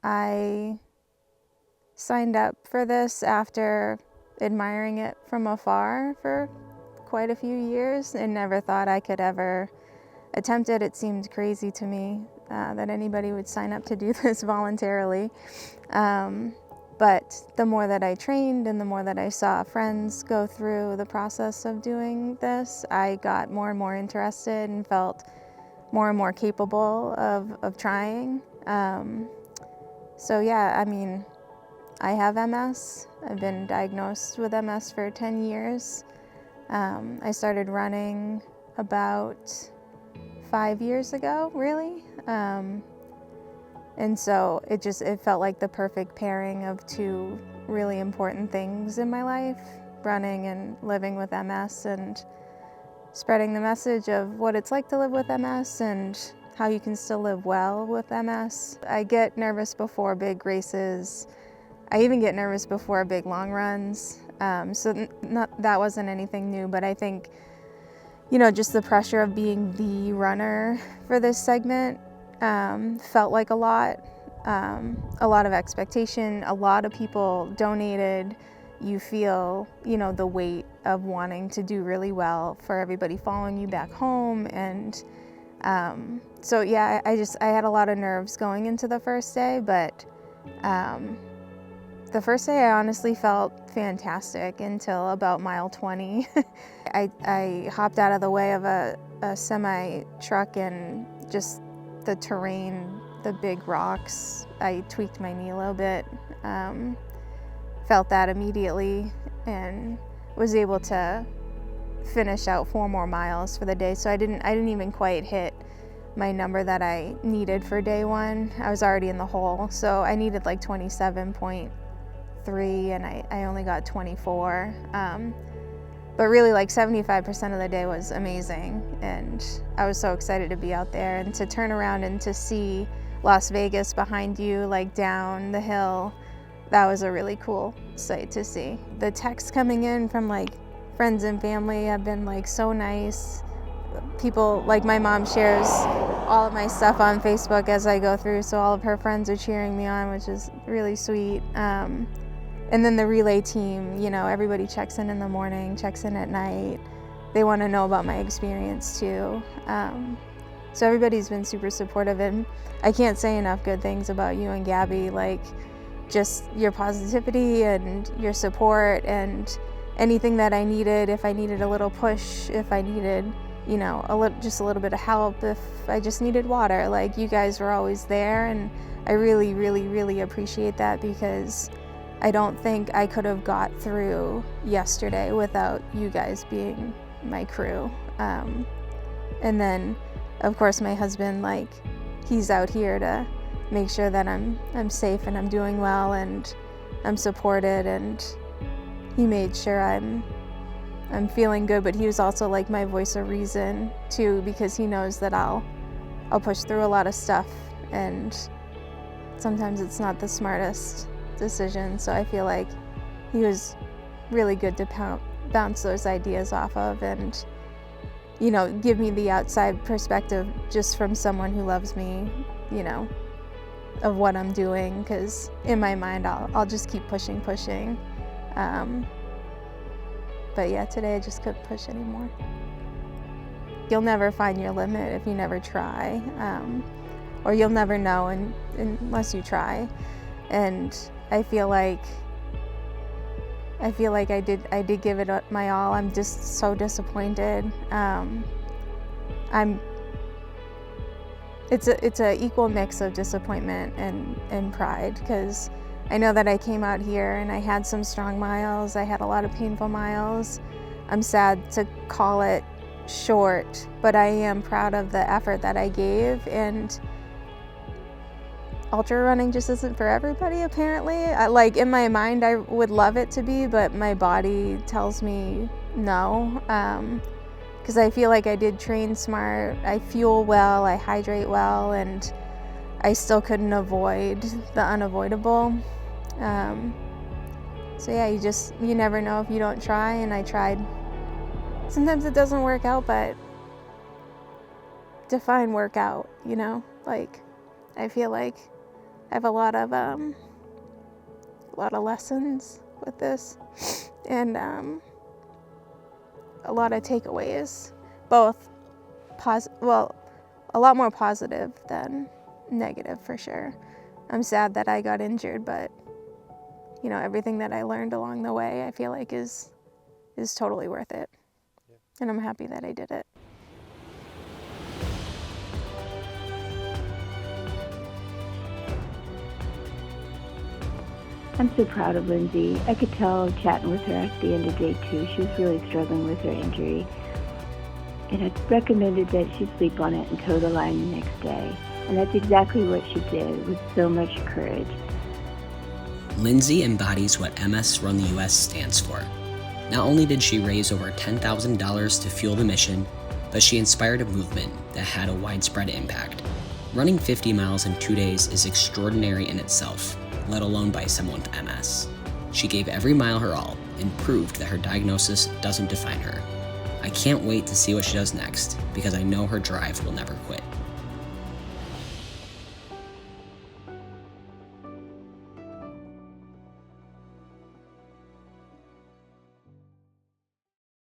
I signed up for this after admiring it from afar for quite a few years and never thought I could ever attempt it. It seemed crazy to me that anybody would sign up to do this voluntarily. But the more that I trained and the more that I saw friends go through the process of doing this, I got more and more interested and felt more and more capable of trying. So yeah, I mean, I have MS. I've been diagnosed with MS for 10 years. I started running about 5 years ago, really. And so it felt like the perfect pairing of two really important things in my life, running and living with MS, and spreading the message of what it's like to live with MS and how you can still live well with MS. I get nervous before big races. I even get nervous before big long runs. That wasn't anything new, but I think, just the pressure of being the runner for this segment felt like a lot of expectation. A lot of people donated. You feel, the weight of wanting to do really well for everybody following you back home. And so yeah, I had a lot of nerves going into the first day, but the first day I honestly felt fantastic until about mile 20. I hopped out of the way of a semi truck, and just the terrain, the big rocks, I tweaked my knee a little bit. Felt that immediately and was able to finish out 4 more miles for the day. So I didn't even quite hit my number that I needed for day one. I was already in the hole, so I needed like 27.3 and I only got 24. But really, like 75% of the day was amazing, and I was so excited to be out there and to turn around and to see Las Vegas behind you, like down the hill. That was a really cool sight to see. The texts coming in from like friends and family have been like so nice. People, like my mom shares all of my stuff on Facebook as I go through, so all of her friends are cheering me on, which is really sweet. And then the relay team, everybody checks in the morning, checks in at night. They want to know about my experience too. So everybody's been super supportive, and I can't say enough good things about you and Gabby, like just your positivity and your support and anything that I needed. If I needed a little push, if I needed, just a little bit of help, if I just needed water, like you guys were always there. And I really, really, really appreciate that, because I don't think I could have got through yesterday without you guys being my crew. And then, of course, my husband, like, he's out here to make sure that I'm safe and I'm doing well and I'm supported, and he made sure I'm feeling good. But he was also like my voice of reason too, because he knows that I'll push through a lot of stuff, and sometimes it's not the smartest decision. So I feel like he was really good to bounce those ideas off of, and give me the outside perspective just from someone who loves me, of what I'm doing, because in my mind I'll just keep pushing. But yeah, today I just couldn't push anymore. You'll never find your limit if you never try, or you'll never know unless you try. And I feel like I did give it my all. I'm just so disappointed. It's a equal mix of disappointment and pride, because I know that I came out here and I had some strong miles. I had a lot of painful miles. I'm sad to call it short, but I am proud of the effort that I gave. And ultra running just isn't for everybody, apparently. In my mind, I would love it to be, but my body tells me no. Because I feel like I did train smart, I fuel well, I hydrate well, and I still couldn't avoid the unavoidable. So yeah, you never know if you don't try, and I tried. Sometimes it doesn't work out, but define workout, I feel like I have a lot of lessons with this, and a lot of takeaways, both a lot more positive than negative for sure. I'm sad that I got injured, but you know, everything that I learned along the way, I feel like is totally worth it. Yeah. And I'm happy that I did it. I'm so proud of Lindsay. I could tell chatting with her at the end of day 2, she was really struggling with her injury. And I recommended that she sleep on it and toe the line the next day. And that's exactly what she did with so much courage. Lindsay embodies what MS Run the US stands for. Not only did she raise over $10,000 to fuel the mission, but she inspired a movement that had a widespread impact. Running 50 miles in 2 days is extraordinary in itself, let alone by someone with MS. She gave every mile her all and proved that her diagnosis doesn't define her. I can't wait to see what she does next because I know her drive will never quit.